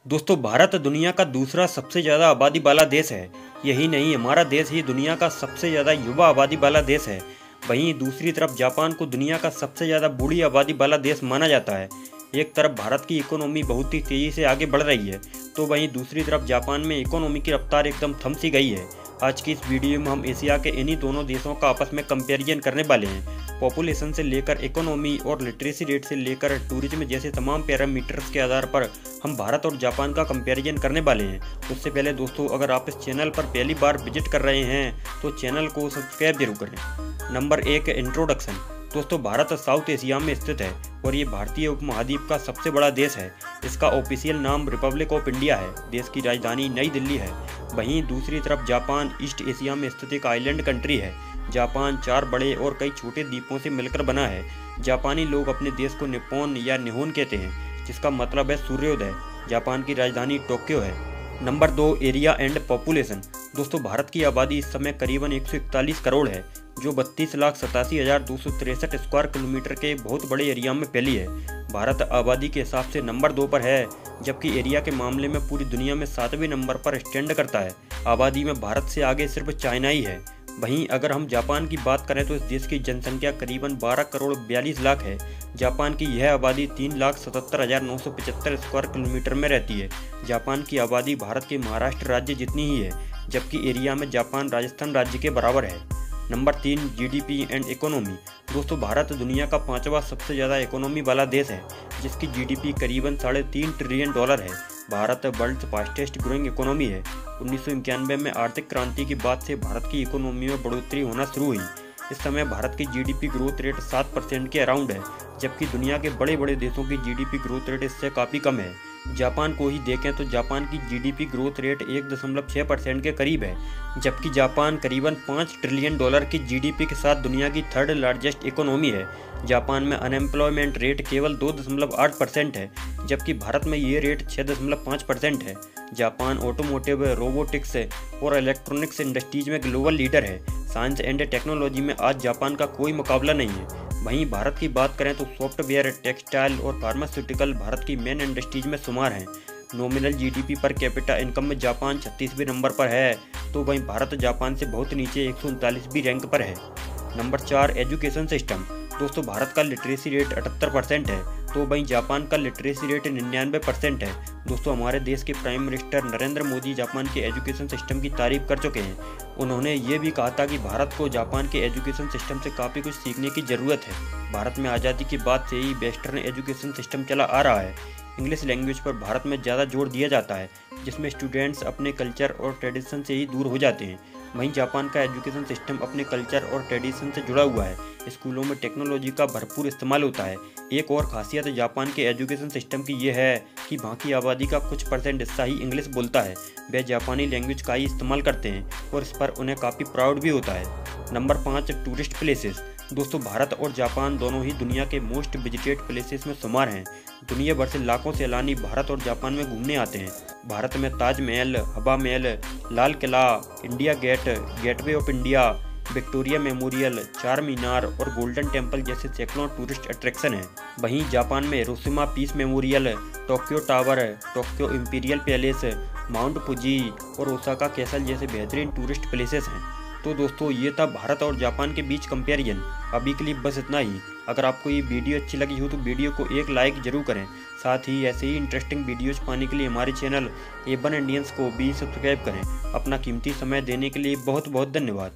दोस्तों, भारत दुनिया का दूसरा सबसे ज़्यादा आबादी वाला देश है। यही नहीं, हमारा देश ही दुनिया का सबसे ज़्यादा युवा आबादी वाला देश है। वहीं दूसरी तरफ जापान को दुनिया का सबसे ज़्यादा बूढ़ी आबादी वाला देश माना जाता है। एक तरफ भारत की इकोनॉमी बहुत ही तेज़ी से आगे बढ़ रही है, तो वहीं दूसरी तरफ जापान में इकोनॉमी की रफ्तार एकदम थम सी गई है। आज की इस वीडियो में हम एशिया के इन्हीं दोनों देशों का आपस में कंपैरिजन करने वाले हैं। पॉपुलेशन से लेकर इकोनॉमी और लिटरेसी रेट से लेकर टूरिज्म जैसे तमाम पैरामीटर्स के आधार पर हम भारत और जापान का कंपैरिजन करने वाले हैं। उससे पहले दोस्तों, अगर आप इस चैनल पर पहली बार विजिट कर रहे हैं तो चैनल को सब्सक्राइब जरूर करें। Number 1, introduction. दोस्तों, भारत साउथ एशिया में स्थित है और ये भारतीय उपमहाद्वीप का सबसे बड़ा देश है। इसका ऑफिशियल नाम रिपब्लिक ऑफ इंडिया है। देश की राजधानी नई दिल्ली है। वहीं दूसरी तरफ जापान ईस्ट एशिया में स्थित एक आइलैंड कंट्री है। जापान 4 बड़े और कई छोटे द्वीपों से मिलकर बना है। जापानी लोग अपने देश को निप्पॉन या निहोन कहते हैं, जिसका मतलब है सूर्योदय। जापान की राजधानी टोक्यो है। Number 2, area and population. दोस्तों, भारत की आबादी इस समय करीबन 141 करोड़ है, जो 32,87,263 स्क्वायर किलोमीटर के बहुत बड़े एरिया में फैली है। भारत आबादी के हिसाब से नंबर 2 पर है, जबकि एरिया के मामले में पूरी दुनिया में 7वें नंबर पर स्टैंड करता है। आबादी में भारत से आगे सिर्फ चाइना ही है। वहीं अगर हम जापान की बात करें तो इस देश की जनसंख्या करीबन 12 करोड़ 42 लाख है। जापान की यह आबादी 3,77,975 स्क्वायर किलोमीटर में रहती है। जापान की आबादी भारत के महाराष्ट्र राज्य जितनी ही है, जबकि एरिया में जापान राजस्थान राज्य के बराबर है। Number 3, GDP and economy. दोस्तों, भारत दुनिया का 5वां सबसे ज़्यादा इकोनॉमी वाला देश है, जिसकी जीडीपी करीबन $3.5 ट्रिलियन है। Bharat world fastest growing economy है। 1991 में आर्थिक क्रांति के बाद से भारत की इकोनॉमी में बढ़ोतरी होना शुरू हुई। इस समय भारत की जीडीपी ग्रोथ रेट 7% के अराउंड है, जबकि दुनिया के बड़े बड़े देशों की जीडीपी ग्रोथ रेट इससे काफ़ी कम है। जापान को ही देखें तो जापान की जीडीपी ग्रोथ रेट 1.6% के करीब है, जबकि जापान करीबन $5 ट्रिलियन की जीडीपी के साथ दुनिया की 3rd लार्जेस्ट इकोनॉमी है। जापान में अनएम्प्लॉयमेंट रेट केवल 2.8% है, जबकि भारत में ये रेट 6.5% है। जापान ऑटोमोटिव, रोबोटिक्स और इलेक्ट्रॉनिक्स इंडस्ट्रीज में ग्लोबल लीडर है। साइंस एंड टेक्नोलॉजी में आज जापान का कोई मुकाबला नहीं है। वहीं भारत की बात करें तो सॉफ्टवेयर, टेक्सटाइल और फार्मास्यूटिकल भारत की मेन इंडस्ट्रीज में शुमार हैं। Nominal GDP per capita income में जापान 36वें नंबर पर है, तो वहीं भारत जापान से बहुत नीचे 139वीं रैंक पर है। Number 4, education system. दोस्तों, भारत का लिटरेसी रेट 78% है, तो वहीं जापान का लिटरेसी रेट 99% है। दोस्तों, हमारे देश के prime minister Narendra Modi Japan के एजुकेशन सिस्टम की तारीफ कर चुके हैं। उन्होंने ये भी कहा था कि भारत को जापान के एजुकेशन सिस्टम से काफ़ी कुछ सीखने की ज़रूरत है। भारत में आज़ादी के बाद से ही वेस्टर्न एजुकेशन सिस्टम चला आ रहा है। इंग्लिश लैंग्वेज पर भारत में ज़्यादा जोर दिया जाता है, जिसमें स्टूडेंट्स अपने कल्चर और ट्रेडिशन से ही दूर हो जाते हैं। वहीं जापान का एजुकेशन सिस्टम अपने कल्चर और ट्रेडिशन से जुड़ा हुआ है। स्कूलों में टेक्नोलॉजी का भरपूर इस्तेमाल होता है। एक और खासियत जापान के एजुकेशन सिस्टम की यह है कि वहाँ की आबादी का कुछ % हिस्सा ही इंग्लिश बोलता है। वे जापानी लैंग्वेज का ही इस्तेमाल करते हैं और इस पर उन्हें काफ़ी प्राउड भी होता है। Number 5, tourist places. दोस्तों, भारत और जापान दोनों ही दुनिया के मोस्ट विजिटेड प्लेसेस में शुमार हैं। दुनिया भर से लाखों सैलानी भारत और जापान में घूमने आते हैं। भारत में Taj Mahal, Hawa Mahal, Lal Qila, India Gate, Gateway of India, Victoria Memorial, Charminar और गोल्डन टेम्पल जैसे सैकड़ों टूरिस्ट अट्रैक्शन हैं। वहीं जापान में Hiroshima Peace Memorial, Tokyo Tower, Tokyo Imperial Palace, Mount Fuji और ओसाका कैसल जैसे बेहतरीन टूरिस्ट प्लेसेस हैं। तो दोस्तों, ये था भारत और जापान के बीच कंपैरिजन। अभी के लिए बस इतना ही। अगर आपको ये वीडियो अच्छी लगी हो तो वीडियो को एक लाइक जरूर करें। साथ ही ऐसे ही इंटरेस्टिंग वीडियोज पाने के लिए हमारे चैनल A1 इंडियंस को भी सब्सक्राइब करें। अपना कीमती समय देने के लिए बहुत बहुत धन्यवाद।